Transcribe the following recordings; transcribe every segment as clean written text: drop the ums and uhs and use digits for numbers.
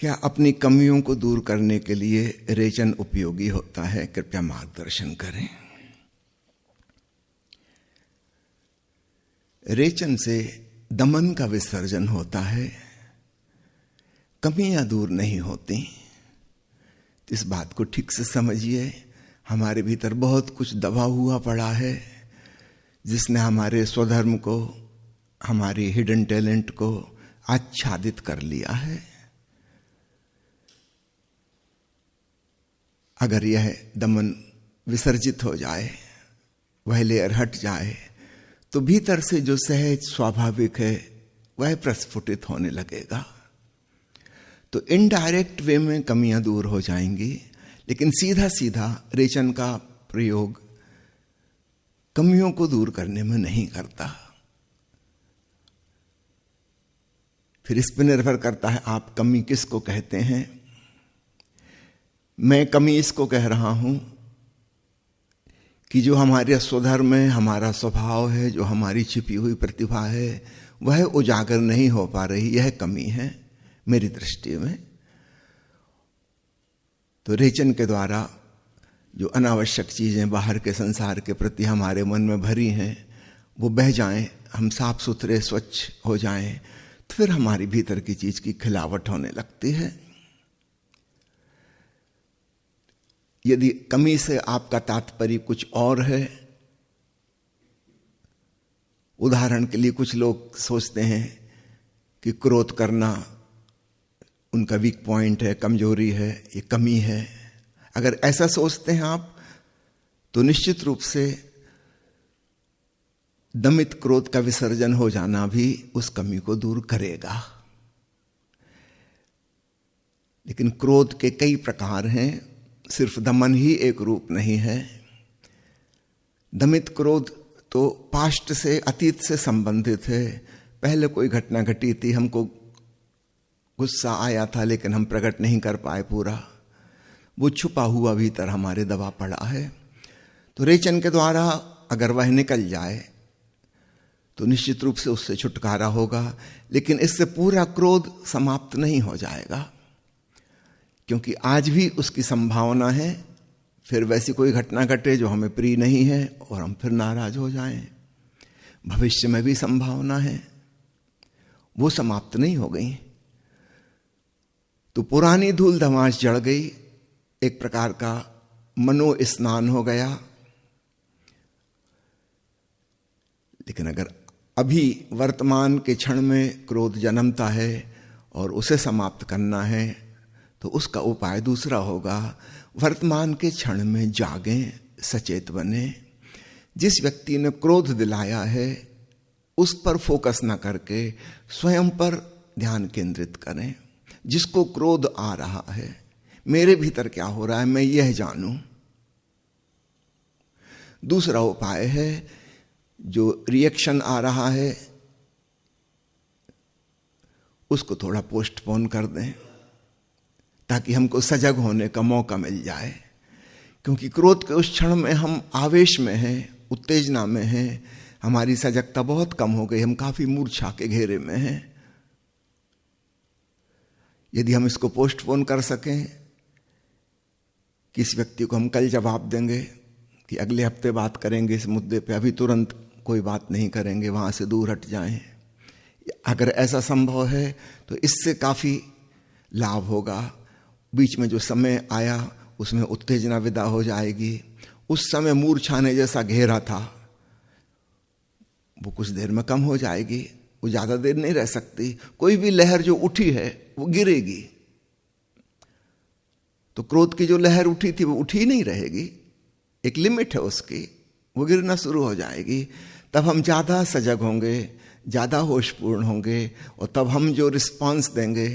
क्या अपनी कमियों को दूर करने के लिए रेचन उपयोगी होता है? कृपया मार्गदर्शन करें। रेचन से दमन का विसर्जन होता है, कमियां दूर नहीं होती। इस बात को ठीक से समझिए। हमारे भीतर बहुत कुछ दबा हुआ पड़ा है जिसने हमारे स्वधर्म को, हमारी हिडन टैलेंट को आच्छादित कर लिया है। अगर यह दमन विसर्जित हो जाए, वह लेयर हट जाए, तो भीतर से जो सहज स्वाभाविक है वह प्रस्फुटित होने लगेगा। तो इनडायरेक्ट वे में कमियां दूर हो जाएंगी, लेकिन सीधा सीधा रेचन का प्रयोग कमियों को दूर करने में नहीं करता। फिर इस पर निर्भर करता है आप कमी किसको कहते हैं। मैं कमी इसको कह रहा हूं कि जो हमारे स्वधर्म है, हमारा स्वभाव है, जो हमारी छिपी हुई प्रतिभा है, वह उजागर नहीं हो पा रही, यह कमी है मेरी दृष्टि में। तो रेचन के द्वारा जो अनावश्यक चीजें बाहर के संसार के प्रति हमारे मन में भरी हैं वो बह जाएं, हम साफ सुथरे स्वच्छ हो जाएं, तो फिर हमारी भीतर की चीज की खिलावट होने लगती है। यदि कमी से आपका तात्पर्य कुछ और है, उदाहरण के लिए कुछ लोग सोचते हैं कि क्रोध करना उनका वीक पॉइंट है, कमजोरी है, ये कमी है। अगर ऐसा सोचते हैं आप, तो निश्चित रूप से दमित क्रोध का विसर्जन हो जाना भी उस कमी को दूर करेगा। लेकिन क्रोध के कई प्रकार हैं, सिर्फ दमन ही एक रूप नहीं है। दमित क्रोध तो पास्ट से, अतीत से संबंधित है। पहले कोई घटना घटी थी, हमको गुस्सा आया था लेकिन हम प्रकट नहीं कर पाए पूरा, वो छुपा हुआ भीतर हमारे दबा पड़ा है। तो रेचन के द्वारा अगर वह निकल जाए तो निश्चित रूप से उससे छुटकारा होगा, लेकिन इससे पूरा क्रोध समाप्त नहीं हो जाएगा, क्योंकि आज भी उसकी संभावना है फिर वैसी कोई घटना घटे जो हमें प्रिय नहीं है और हम फिर नाराज हो जाएं। भविष्य में भी संभावना है, वो समाप्त नहीं हो गई। तो पुरानी धूल धमास जड़ गई, एक प्रकार का मनो स्नान हो गया। लेकिन अगर अभी वर्तमान के क्षण में क्रोध जन्मता है और उसे समाप्त करना है, तो उसका उपाय दूसरा होगा। वर्तमान के क्षण में जागें, सचेत बने। जिस व्यक्ति ने क्रोध दिलाया है उस पर फोकस न करके स्वयं पर ध्यान केंद्रित करें। जिसको क्रोध आ रहा है, मेरे भीतर क्या हो रहा है, मैं यह जानूं। दूसरा उपाय है, जो रिएक्शन आ रहा है उसको थोड़ा पोस्टपोन कर दें, ताकि हमको सजग होने का मौका मिल जाए। क्योंकि क्रोध के उस क्षण में हम आवेश में हैं, उत्तेजना में हैं, हमारी सजगता बहुत कम हो गई, हम काफी मूर्छा के घेरे में हैं। यदि हम इसको पोस्टपोन कर सकें, किस व्यक्ति को हम कल जवाब देंगे कि अगले हफ्ते बात करेंगे इस मुद्दे पे, अभी तुरंत कोई बात नहीं करेंगे, वहां से दूर हट जाएं, अगर ऐसा संभव है तो इससे काफी लाभ होगा। बीच में जो समय आया उसमें उत्तेजना विदा हो जाएगी। उस समय मूर्छा ने जैसा घेरा था वो कुछ देर में कम हो जाएगी, वो ज्यादा देर नहीं रह सकती। कोई भी लहर जो उठी है वो गिरेगी। तो क्रोध की जो लहर उठी थी वो उठी नहीं रहेगी, एक लिमिट है उसकी, वो गिरना शुरू हो जाएगी। तब हम ज्यादा सजग होंगे, ज्यादा होशपूर्ण होंगे, और तब हम जो रिस्पांस देंगे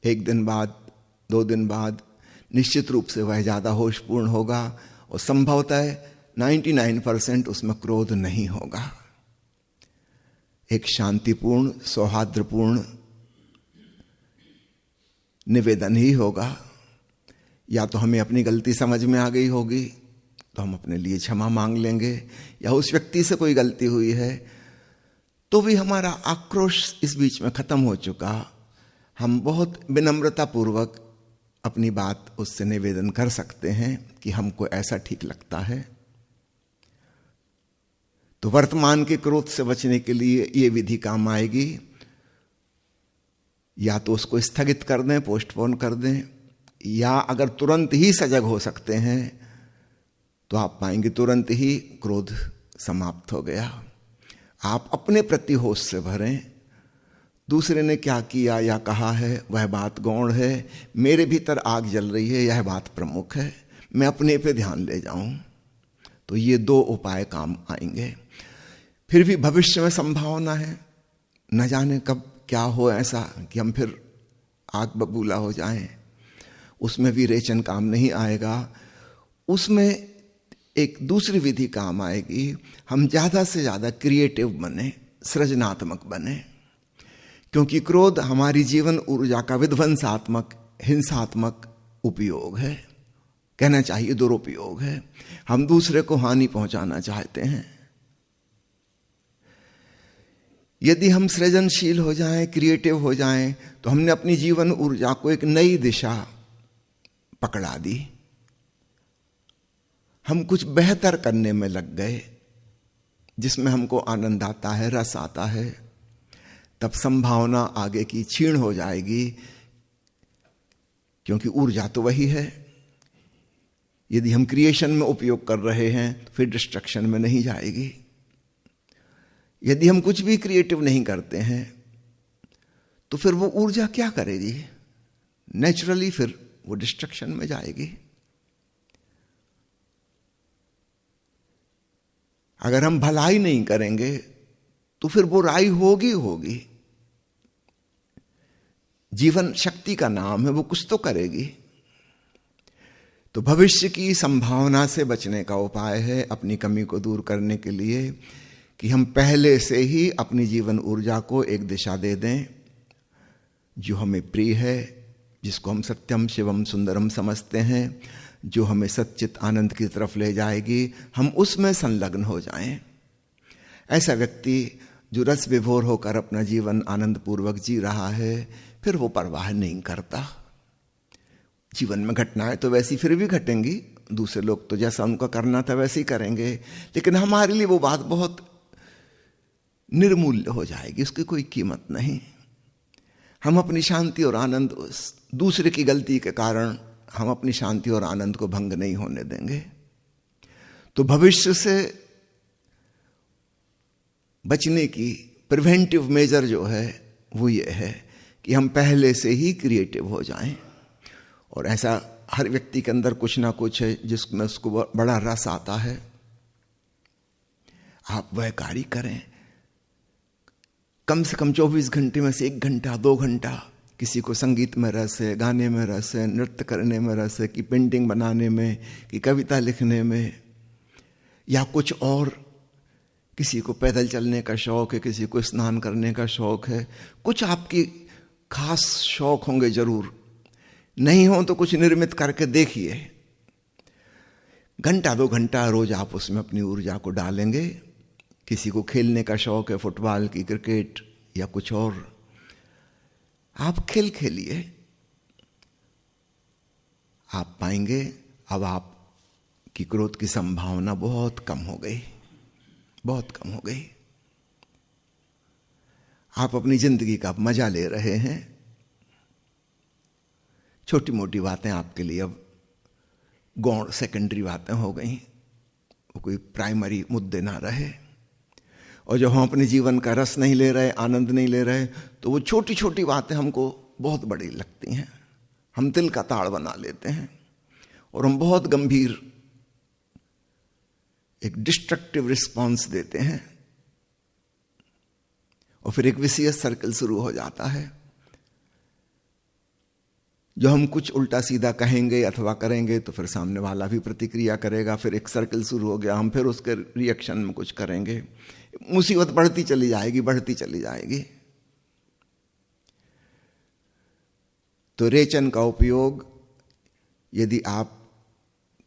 एक दिन बाद, 2 दिन बाद, निश्चित रूप से वह ज्यादा होशपूर्ण होगा और संभवतः 99% उसमें क्रोध नहीं होगा। एक शांतिपूर्ण, सौहार्दपूर्ण निवेदन ही होगा। या तो हमें अपनी गलती समझ में आ गई होगी तो हम अपने लिए क्षमा मांग लेंगे, या उस व्यक्ति से कोई गलती हुई है तो भी हमारा आक्रोश इस बीच में खत्म हो चुका, हम बहुत विनम्रता पूर्वक अपनी बात उससे निवेदन कर सकते हैं कि हमको ऐसा ठीक लगता है। तो वर्तमान के क्रोध से बचने के लिए ये विधि काम आएगी। या तो उसको स्थगित कर दें, पोस्टपोन कर दें, या अगर तुरंत ही सजग हो सकते हैं तो आप पाएंगे तुरंत ही क्रोध समाप्त हो गया। आप अपने प्रति होश से भरें, दूसरे ने क्या किया या कहा है वह बात गौण है, मेरे भीतर आग जल रही है यह बात प्रमुख है, मैं अपने पे ध्यान ले जाऊं। तो ये दो उपाय काम आएंगे। फिर भी भविष्य में संभावना है, न जाने कब क्या हो ऐसा कि हम फिर आग बबूला हो जाएं, उसमें भी रेचन काम नहीं आएगा। उसमें एक दूसरी विधि काम आएगी, हम ज्यादा से ज्यादा क्रिएटिव बने, सृजनात्मक बने, क्योंकि क्रोध हमारी जीवन ऊर्जा का विध्वंसात्मक, हिंसात्मक उपयोग है, कहना चाहिए दुरुपयोग है। हम दूसरे को हानि पहुंचाना चाहते हैं। यदि हम सृजनशील हो जाएं, क्रिएटिव हो जाएं, तो हमने अपनी जीवन ऊर्जा को एक नई दिशा पकड़ा दी, हम कुछ बेहतर करने में लग गए जिसमें हमको आनंद आता है, रस आता है। तब संभावना आगे की क्षीण हो जाएगी, क्योंकि ऊर्जा तो वही है। यदि हम क्रिएशन में उपयोग कर रहे हैं तो फिर डिस्ट्रक्शन में नहीं जाएगी। यदि हम कुछ भी क्रिएटिव नहीं करते हैं तो फिर वो ऊर्जा क्या करेगी? नेचुरली फिर वो डिस्ट्रक्शन में जाएगी। अगर हम भलाई नहीं करेंगे तो फिर बुराई होगी। जीवन शक्ति का नाम है, वो कुछ तो करेगी। तो भविष्य की संभावना से बचने का उपाय है, अपनी कमी को दूर करने के लिए, कि हम पहले से ही अपनी जीवन ऊर्जा को एक दिशा दे दें जो हमें प्रिय है, जिसको हम सत्यम शिवम सुंदरम समझते हैं, जो हमें सच्चित आनंद की तरफ ले जाएगी, हम उसमें संलग्न हो जाएं। ऐसा व्यक्ति जो रस विभोर होकर अपना जीवन आनंद पूर्वक जी रहा है, फिर वो परवाह नहीं करता। जीवन में घटनाएं तो वैसी फिर भी घटेंगी, दूसरे लोग तो जैसा उनका करना था वैसे ही करेंगे, लेकिन हमारे लिए वो बात बहुत निर्मूल्य हो जाएगी, उसकी कोई कीमत नहीं। हम अपनी शांति और आनंद, दूसरे की गलती के कारण हम अपनी शांति और आनंद को भंग नहीं होने देंगे। तो भविष्य से बचने की प्रिवेंटिव मेजर जो है वो ये है कि हम पहले से ही क्रिएटिव हो जाएं। और ऐसा हर व्यक्ति के अंदर कुछ ना कुछ है जिसमें उसको बड़ा रस आता है, आप वह कार्य करें। कम से कम 24 घंटे में से 1 घंटा 2 घंटा किसी को संगीत में रस है, गाने में रस है, नृत्य करने में रस है, कि पेंटिंग बनाने में, कि कविता लिखने में, या कुछ और, किसी को पैदल चलने का शौक है, किसी को स्नान करने का शौक है, कुछ आपकी खास शौक होंगे जरूर, नहीं हो तो कुछ निर्मित करके देखिए। घंटा 2 घंटा रोज आप उसमें अपनी ऊर्जा को डालेंगे। किसी को खेलने का शौक है, फुटबॉल की, क्रिकेट या कुछ और, आप खेलिए। आप पाएंगे अब आपकी क्रोध की संभावना बहुत कम हो गई, बहुत कम हो गई। आप अपनी जिंदगी का मजा ले रहे हैं। छोटी मोटी बातें आपके लिए अब गौण सेकेंडरी बातें हो गई, वो कोई प्राइमरी मुद्दे ना रहे। और जब हम अपने जीवन का रस नहीं ले रहे, आनंद नहीं ले रहे, तो वो छोटी छोटी बातें हमको बहुत बड़ी लगती हैं। हम दिल का ताड़ बना लेते हैं और हम बहुत गंभीर एक डिस्ट्रक्टिव रिस्पॉन्स देते हैं, और फिर एक विशियस सर्कल शुरू हो जाता है। जो हम कुछ उल्टा सीधा कहेंगे अथवा करेंगे तो फिर सामने वाला भी प्रतिक्रिया करेगा, फिर एक सर्कल शुरू हो गया, हम फिर उसके रिएक्शन में कुछ करेंगे। मुसीबत बढ़ती चली जाएगी, बढ़ती चली जाएगी। तो रेचन का उपयोग, यदि आप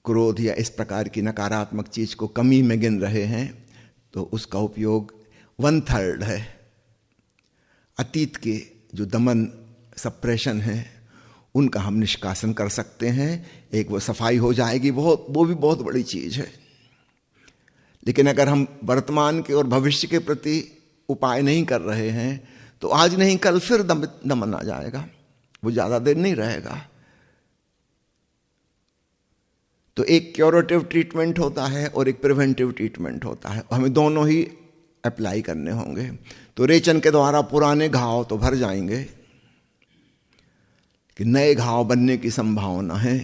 क्रोध या इस प्रकार की नकारात्मक चीज को कमी में गिन रहे हैं, तो उसका उपयोग 1/3 है। अतीत के जो दमन सप्रेशन है, उनका हम निष्कासन कर सकते हैं। एक वो सफाई हो जाएगी, वो भी बहुत बड़ी चीज है। लेकिन अगर हम वर्तमान के और भविष्य के प्रति उपाय नहीं कर रहे हैं तो आज नहीं कल फिर दमन आ जाएगा, वो ज्यादा देर नहीं रहेगा। तो एक क्यूरेटिव ट्रीटमेंट होता है और एक प्रिवेंटिव ट्रीटमेंट होता है, हमें दोनों ही अप्लाई करने होंगे। तो रेचन के द्वारा पुराने घाव तो भर जाएंगे कि नए घाव बनने की संभावना है।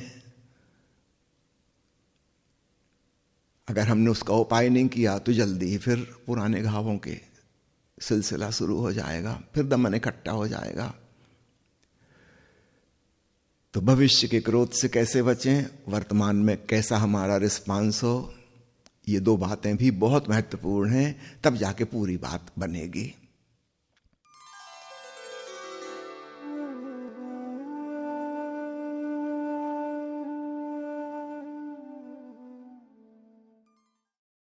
अगर हमने उसका उपाय नहीं किया तो जल्दी ही फिर पुराने घावों के सिलसिला शुरू हो जाएगा, फिर दमन इकट्ठा हो जाएगा। तो भविष्य के क्रोध से कैसे बचें, वर्तमान में कैसा हमारा रिस्पांस हो, ये दो बातें भी बहुत महत्वपूर्ण हैं, तब जाके पूरी बात बनेगी।